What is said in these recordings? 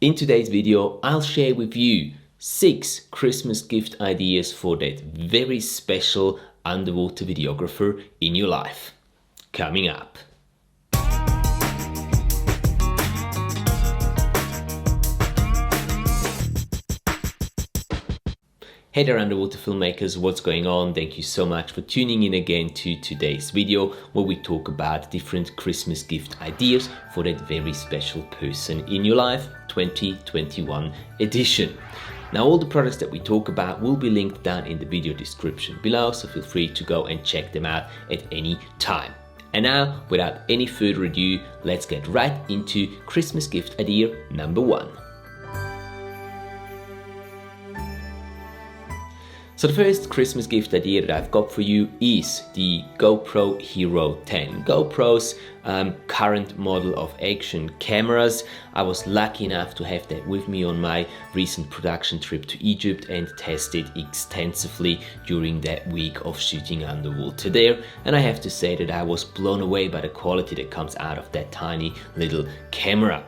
In today's video, I'll share with you 6 Christmas gift ideas for that very special underwater videographer in your life. Coming up. Hey there underwater filmmakers, what's going on? Thank you so much for tuning in again to today's video where we talk about different Christmas gift ideas for that very special person in your life, 2021 edition. Now all the products that we talk about will be linked down in the video description below, so feel free to go and check them out at any time. And now, without any further ado, let's get right into Christmas gift idea number 1. So the first Christmas gift idea that I've got for you is the GoPro Hero 10. GoPro's current model of action cameras. I was lucky enough to have that with me on my recent production trip to Egypt and test it extensively during that week of shooting underwater there. And I have to say that I was blown away by the quality that comes out of that tiny little camera.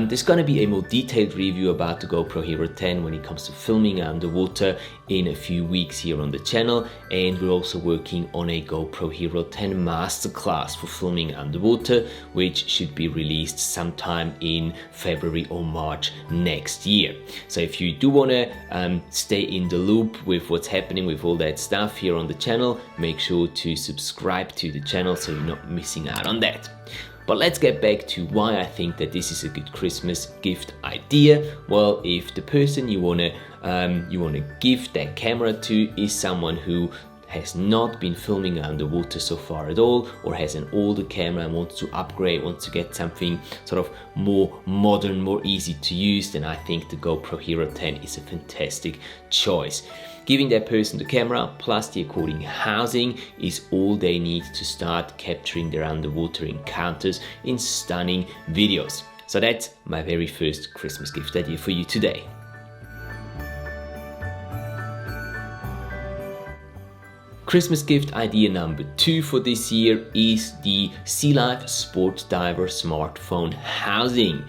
There's going to be a more detailed review about the GoPro Hero 10 when it comes to filming underwater in a few weeks here on the channel, and we're also working on a GoPro Hero 10 masterclass for filming underwater, which should be released sometime in February or March next year. So if you do want to stay in the loop with what's happening with all that stuff here on the channel, make sure to subscribe to the channel so you're not missing out on that. But let's get back to why I think that this is a good Christmas gift idea. Well, if the person you wanna give that camera to is someone who has not been filming underwater so far at all, or has an older camera and wants to upgrade, wants to get something sort of more modern, more easy to use, then I think the GoPro Hero 10 is a fantastic choice. Giving that person the camera plus the according housing is all they need to start capturing their underwater encounters in stunning videos. So that's my very first Christmas gift idea for you today. Christmas gift idea number 2 for this year is the Sea Life Sport Diver smartphone housing.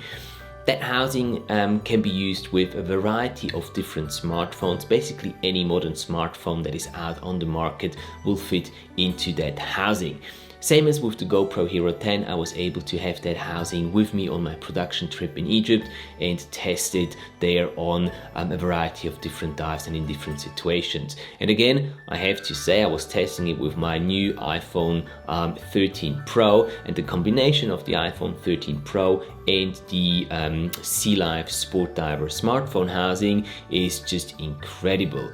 That housing can be used with a variety of different smartphones. Basically any modern smartphone that is out on the market will fit into that housing. Same as with the GoPro Hero 10, I was able to have that housing with me on my production trip in Egypt and test it there on a variety of different dives and in different situations. And again, I have to say I was testing it with my new iPhone 13 Pro, and the combination of the iPhone 13 Pro and the Sea Life Sport Diver smartphone housing is just incredible.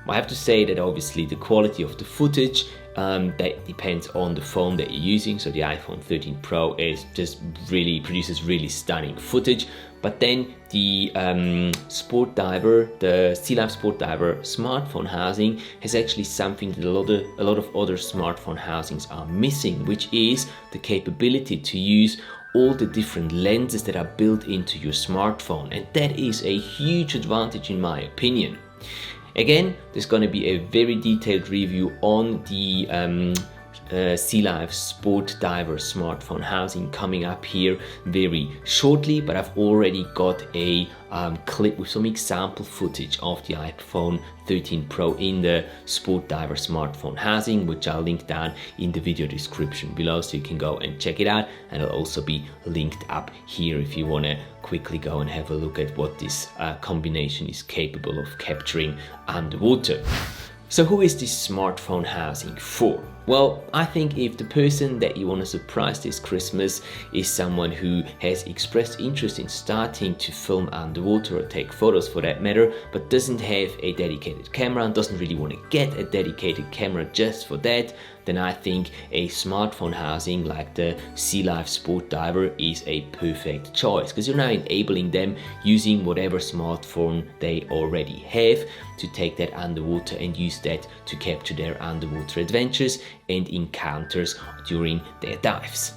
I have to say that obviously the quality of the footage that depends on the phone that you're using. So the iPhone 13 Pro is just produces really stunning footage. But then the Sport Diver, the Sea Life Sport Diver smartphone housing has actually something that a lot of other smartphone housings are missing, which is the capability to use all the different lenses that are built into your smartphone. And that is a huge advantage in my opinion. Again, there's going to be a very detailed review on the Sea Life Sport Diver smartphone housing coming up here very shortly, but I've already got a clip with some example footage of the iPhone 13 Pro in the Sport Diver smartphone housing, which I'll link down in the video description below so you can go and check it out, and it'll also be linked up here if you want to quickly go and have a look at what this combination is capable of capturing underwater. So who is this smartphone housing for? Well, I think if the person that you want to surprise this Christmas is someone who has expressed interest in starting to film underwater or take photos for that matter, but doesn't have a dedicated camera and doesn't really want to get a dedicated camera just for that, then I think a smartphone housing like the Sea Life Sport Diver is a perfect choice, because you're now enabling them using whatever smartphone they already have to take that underwater and use that to capture their underwater adventures and encounters during their dives.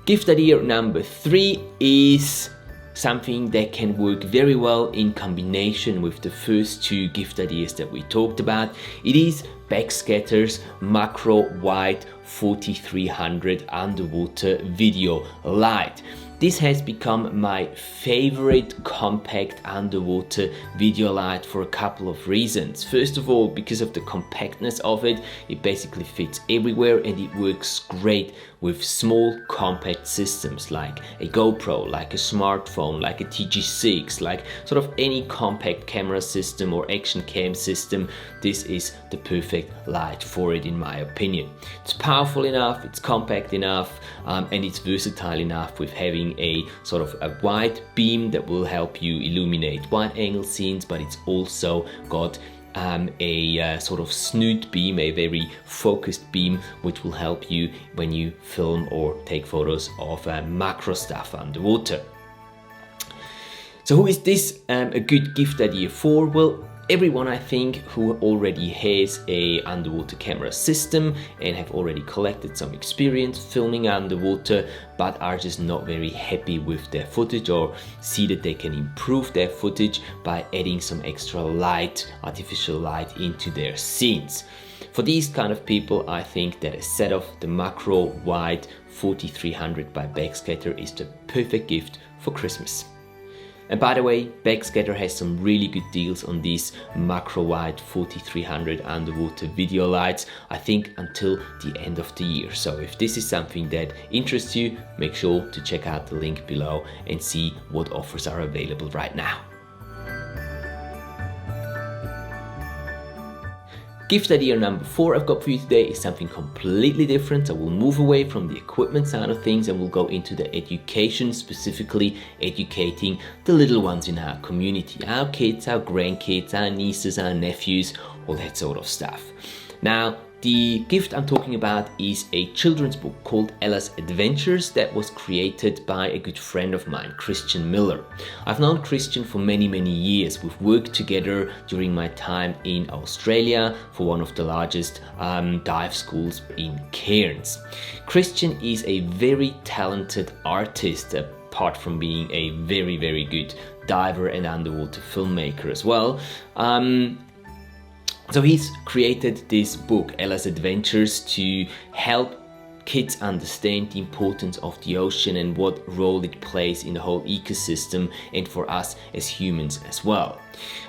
Gift idea number 3 is something that can work very well in combination with the first two gift ideas that we talked about. It is Backscatter's macro wide 4300 underwater video light. This has become my favorite compact underwater video light for a couple of reasons. First of all, because of the compactness of it, it basically fits everywhere and it works great with small compact systems like a GoPro, like a smartphone, like a TG6, like sort of any compact camera system or action cam system. This is the perfect light for it in my opinion. It's powerful enough, it's compact enough, and it's versatile enough with having a sort of a wide beam that will help you illuminate wide angle scenes, but it's also got a sort of snoot beam, a very focused beam, which will help you when you film or take photos of macro stuff underwater. So who is this a good gift idea for? Well, everyone I think who already has a underwater camera system and have already collected some experience filming underwater, but are just not very happy with their footage or see that they can improve their footage by adding some extra light, artificial light into their scenes. For these kind of people, I think that a set of the macro wide 4300 by Backscatter is the perfect gift for Christmas. And by the way, Backscatter has some really good deals on these macro wide 4300 underwater video lights, I think until the end of the year. So if this is something that interests you, make sure to check out the link below and see what offers are available right now. Gift idea number 4 I've got for you today is something completely different. So we'll move away from the equipment side of things and we'll go into the education, specifically educating the little ones in our community, our kids, our grandkids, our nieces, our nephews, all that sort of stuff. Now, the gift I'm talking about is a children's book called Ella's Adventures that was created by a good friend of mine, Christian Miller. I've known Christian for many years. We've worked together during my time in Australia for one of the largest dive schools in Cairns. Christian is a very talented artist, apart from being a very good diver and underwater filmmaker as well. So he's created this book, Ella's Adventures, to help kids understand the importance of the ocean and what role it plays in the whole ecosystem and for us as humans as well.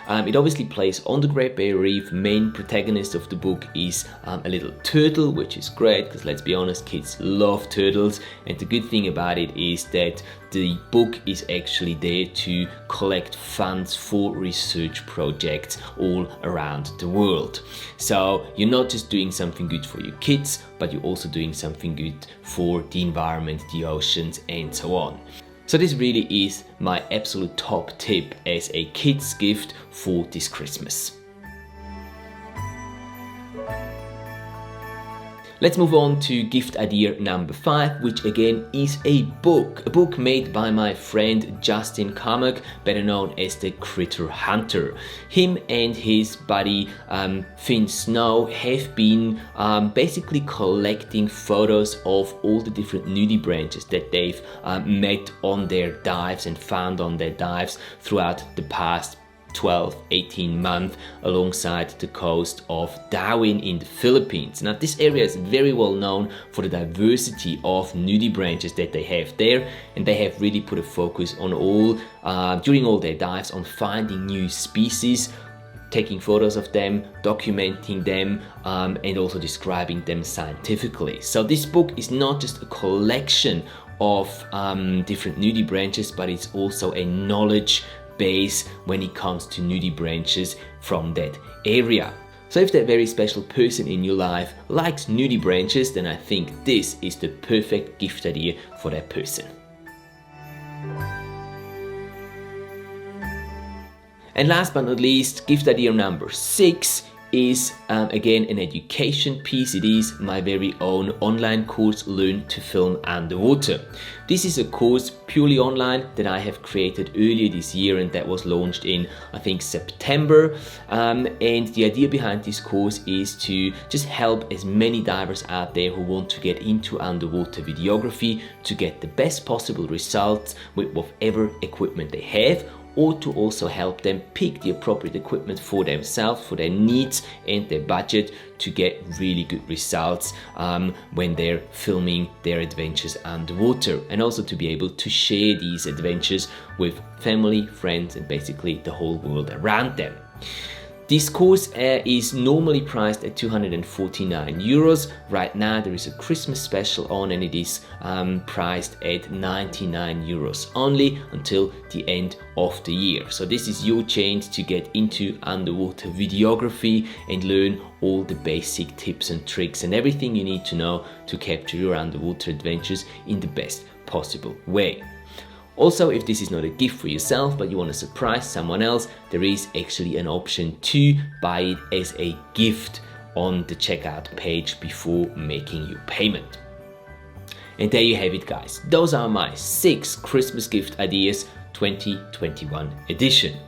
It obviously plays on the Great Barrier Reef. Main protagonist of the book is a little turtle, which is great because let's be honest, kids love turtles. And the good thing about it is that the book is actually there to collect funds for research projects all around the world. So you're not just doing something good for your kids, but you're also doing something good for the environment, the oceans, and so on. So this really is my absolute top tip as a kid's gift for this Christmas. Let's move on to gift idea number 5, which again is a book made by my friend Justin Carmack, better known as the Critter Hunter. Him and his buddy Finn Snow have been basically collecting photos of all the different nudibranches that they've met on their dives and found on their dives throughout the past 12-18 months alongside the coast of Dauin in the Philippines. Now this area is very well known for the diversity of nudibranches that they have there, and they have really put a focus on during all their dives on finding new species, taking photos of them, documenting them, and also describing them scientifically. So this book is not just a collection of different nudibranches, but it's also a knowledge base when it comes to nudibranches from that area. So if that very special person in your life likes nudibranches, then I think this is the perfect gift idea for that person. And last but not least, gift idea number 6 is again an education piece. It is my very own online course, Learn to Film Underwater. This is a course purely online that I have created earlier this year, and that was launched in, I think, September. And the idea behind this course is to just help as many divers out there who want to get into underwater videography to get the best possible results with whatever equipment they have, or to also help them pick the appropriate equipment for themselves, for their needs and their budget, to get really good results when they're filming their adventures underwater, and also to be able to share these adventures with family, friends, and basically the whole world around them. This course is normally priced at 249 euros. Right now there is a Christmas special on, and it is priced at 99 euros only until the end of the year. So this is your chance to get into underwater videography and learn all the basic tips and tricks and everything you need to know to capture your underwater adventures in the best possible way. Also, if this is not a gift for yourself, but you want to surprise someone else, there is actually an option to buy it as a gift on the checkout page before making your payment. And there you have it, guys. Those are my 6 Christmas gift ideas 2021 edition.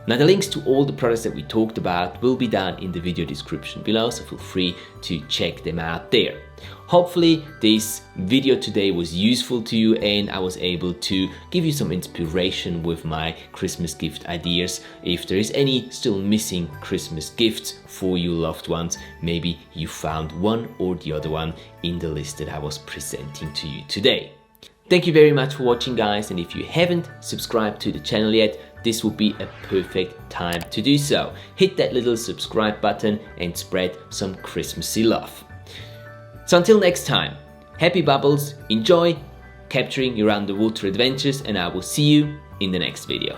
Now, the links to all the products that we talked about will be down in the video description below, so feel free to check them out there. Hopefully this video today was useful to you, and I was able to give you some inspiration with my Christmas gift ideas. If there is any still missing Christmas gifts for your loved ones, maybe you found one or the other one in the list that I was presenting to you today. Thank you very much for watching, guys, and if you haven't subscribed to the channel yet, this would be a perfect time to do so. Hit that little subscribe button and spread some Christmassy love. So until next time, happy bubbles, enjoy capturing your underwater adventures, and I will see you in the next video.